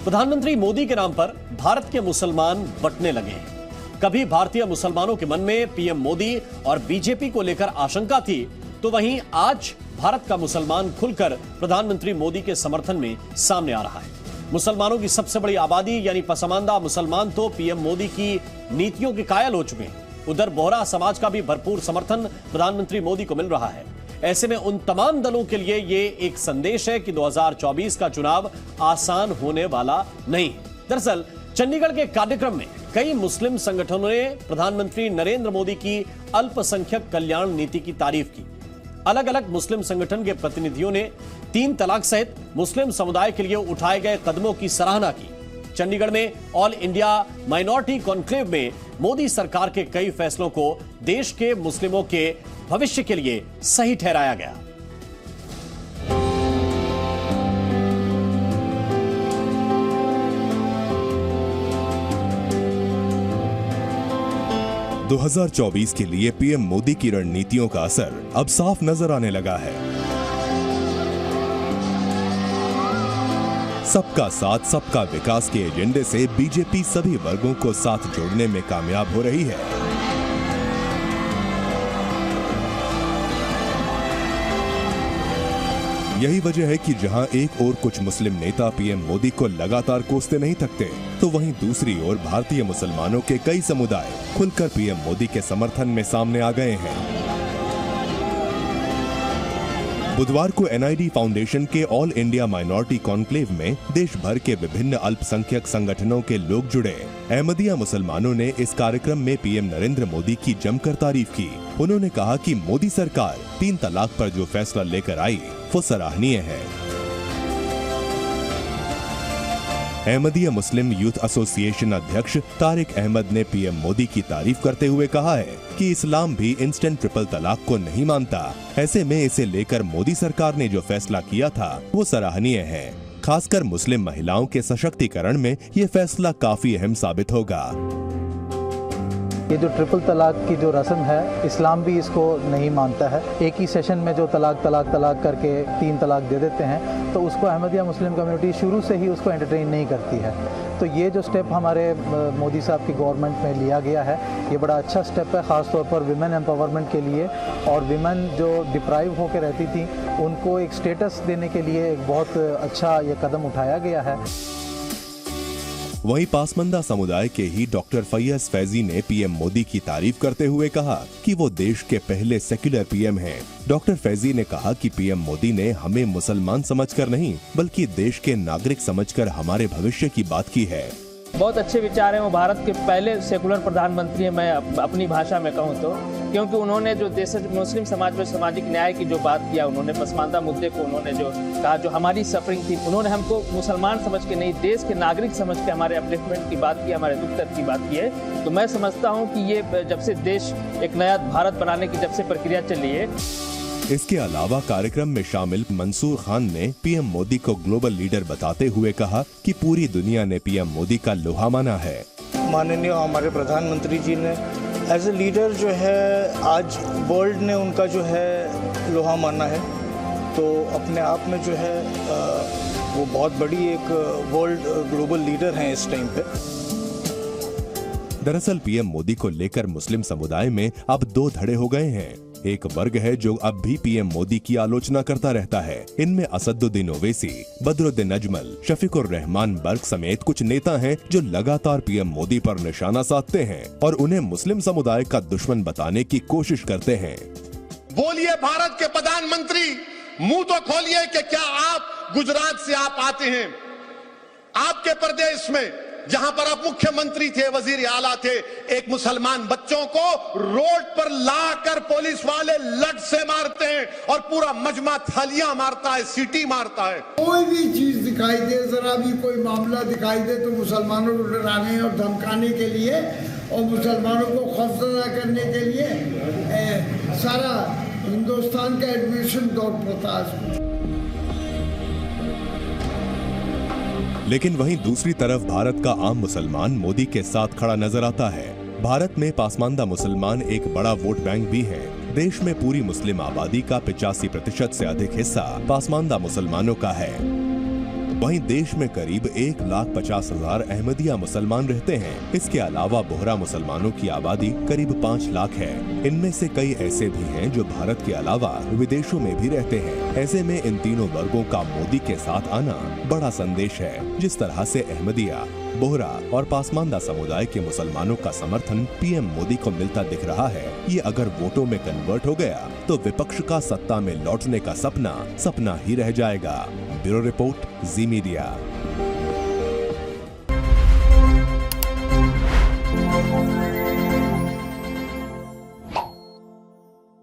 प्रधानमंत्री मोदी के नाम पर भारत के मुसलमान बंटने लगे हैं। कभी भारतीय मुसलमानों के मन में पीएम मोदी और बीजेपी को लेकर आशंका थी, तो वहीं आज भारत का मुसलमान खुलकर प्रधानमंत्री मोदी के समर्थन में सामने आ रहा है। मुसलमानों की सबसे बड़ी आबादी यानी पसमानदा मुसलमान तो पीएम मोदी की नीतियों के कायल हो चुके हैं। उधर बोहरा समाज का भी भरपूर समर्थन प्रधानमंत्री मोदी को मिल रहा है। ऐसे में उन तमाम दलों के लिए ये एक संदेश है कि 2024 का चुनाव आसान होने वाला नहीं है। दरअसल चंडीगढ़ के कार्यक्रम में कई मुस्लिम संगठनों ने प्रधानमंत्री नरेंद्र मोदी की अल्पसंख्यक कल्याण नीति की तारीफ की। अलग अलग मुस्लिम संगठन के प्रतिनिधियों ने 3 तलाक सहित मुस्लिम समुदाय के लिए उठाए गए कदमों की सराहना की। चंडीगढ़ में ऑल इंडिया माइनॉरिटी कॉन्क्लेव में मोदी सरकार के कई फैसलों को देश के मुस्लिमों के भविष्य के लिए सही ठहराया गया। – 2024 के लिए पीएम मोदी की रणनीतियों का असर अब साफ नजर आने लगा है। सबका साथ सबका विकास के एजेंडे से बीजेपी सभी वर्गों को साथ जोड़ने में कामयाब हो रही है। यही वजह है कि जहां एक ओर कुछ मुस्लिम नेता पीएम मोदी को लगातार कोसते नहीं थकते, तो वहीं दूसरी ओर भारतीय मुसलमानों के कई समुदाय खुलकर पीएम मोदी के समर्थन में सामने आ गए हैं। बुधवार को एनआईडी फाउंडेशन के ऑल इंडिया माइनॉरिटी कॉन्क्लेव में देश भर के विभिन्न अल्पसंख्यक संगठनों के लोग जुड़े। अहमदिया मुसलमानों ने इस कार्यक्रम में पीएम नरेंद्र मोदी की जमकर तारीफ की। उन्होंने कहा कि मोदी सरकार 3 तलाक पर जो फैसला लेकर आई वो सराहनीय है। अहमदिया मुस्लिम यूथ एसोसिएशन अध्यक्ष तारिक अहमद ने पीएम मोदी की तारीफ करते हुए कहा है कि इस्लाम भी इंस्टेंट ट्रिपल तलाक को नहीं मानता। ऐसे में इसे लेकर मोदी सरकार ने जो फैसला किया था वो सराहनीय है। खासकर मुस्लिम महिलाओं के सशक्तिकरण में ये फैसला काफी अहम साबित होगा। ये जो ट्रिपल तलाक की जो रस्म है, इस्लाम भी इसको नहीं मानता है। एक ही सेशन में जो तलाक करके 3 तलाक दे देते हैं, तो उसको अहमदिया मुस्लिम कम्युनिटी शुरू से ही उसको एंटरटेन नहीं करती है। तो ये जो स्टेप हमारे मोदी साहब की गवर्नमेंट में लिया गया है, ये बड़ा अच्छा स्टेप है, ख़ासतौर पर विमेन एम्पावरमेंट के लिए। और विमेन जो डिप्राइव होकर रहती थी, उनको एक स्टेटस देने के लिए एक बहुत अच्छा ये कदम उठाया गया है। वहीं पासमंदा समुदाय के ही डॉक्टर फैयज फैजी ने पीएम मोदी की तारीफ करते हुए कहा कि वो देश के पहले सेक्युलर पीएम हैं। डॉक्टर फैजी ने कहा कि पीएम मोदी ने हमें मुसलमान समझकर नहीं, बल्कि देश के नागरिक समझकर हमारे भविष्य की बात की है। बहुत अच्छे विचार हैं। वो भारत के पहले सेकुलर प्रधानमंत्री हैं, मैं अपनी भाषा में कहूँ तो, क्योंकि उन्होंने जो देश मुस्लिम समाज में सामाजिक न्याय की जो बात किया, उन्होंने पसमानदा मुद्दे को उन्होंने जो कहा, जो हमारी सफरिंग थी, उन्होंने हमको मुसलमान समझ के नहीं, देश के नागरिक समझ के हमारे अपलिफ्टमेंट की बात की, हमारे दुख दर्द की बात की है। तो मैं समझता हूँ कि ये जब से देश एक नया भारत बनाने की जब से प्रक्रिया चली है। इसके अलावा कार्यक्रम में शामिल मंसूर खान ने पीएम मोदी को ग्लोबल लीडर बताते हुए कहा कि पूरी दुनिया ने पीएम मोदी का लोहा माना है। माननीय हमारे प्रधानमंत्री जी ने एज ए लीडर जो है, आज वर्ल्ड ने उनका जो है लोहा माना है, तो अपने आप में जो है वो बहुत बड़ी एक वर्ल्ड ग्लोबल लीडर हैं इस टाइम पे। दरअसल पीएम मोदी को लेकर मुस्लिम समुदाय में अब 2 धड़े हो गए हैं। एक वर्ग है जो अब भी पीएम मोदी की आलोचना करता रहता है। इनमें असदुद्दीन ओवैसी, बदरुद्दीन अजमल, शफीकुर रहमान बर्ग समेत कुछ नेता हैं जो लगातार पीएम मोदी पर निशाना साधते हैं और उन्हें मुस्लिम समुदाय का दुश्मन बताने की कोशिश करते हैं। बोलिए भारत के प्रधानमंत्री, मुंह तो खोलिए कि क्या आप गुजरात से आप आते हैं, आपके प्रदेश में जहां पर आप मुख्यमंत्री थे, वजीर आला थे, एक मुसलमान बच्चों को रोड पर लाकर पुलिस वाले लठ से मारते हैं और पूरा मजमा थालियां मारता है, सीटी मारता है। कोई भी चीज दिखाई दे, जरा भी कोई मामला दिखाई दे, तो मुसलमानों को डराने और धमकाने के लिए और मुसलमानों को खौफजदा करने के लिए सारा हिंदुस्तान का एडमिशन दौड़ पड़ता है। लेकिन वहीं दूसरी तरफ भारत का आम मुसलमान मोदी के साथ खड़ा नजर आता है। भारत में पासमानदा मुसलमान एक बड़ा वोट बैंक भी है। देश में पूरी मुस्लिम आबादी का 85% से अधिक हिस्सा पासमानदा मुसलमानों का है। वहीं देश में करीब 1,50,000 अहमदिया मुसलमान रहते हैं। इसके अलावा बोहरा मुसलमानों की आबादी करीब 5 लाख है। इनमें से कई ऐसे भी हैं जो भारत के अलावा विदेशों में भी रहते हैं। ऐसे में इन तीनों वर्गों का मोदी के साथ आना बड़ा संदेश है। जिस तरह से अहमदिया, बोहरा और पासमानदा समुदाय के मुसलमानों का समर्थन पीएम मोदी को मिलता दिख रहा है, ये अगर वोटों में कन्वर्ट हो गया तो विपक्ष का सत्ता में लौटने का सपना ही रह जाएगा। ब्यूरो रिपोर्ट, जी मीडिया।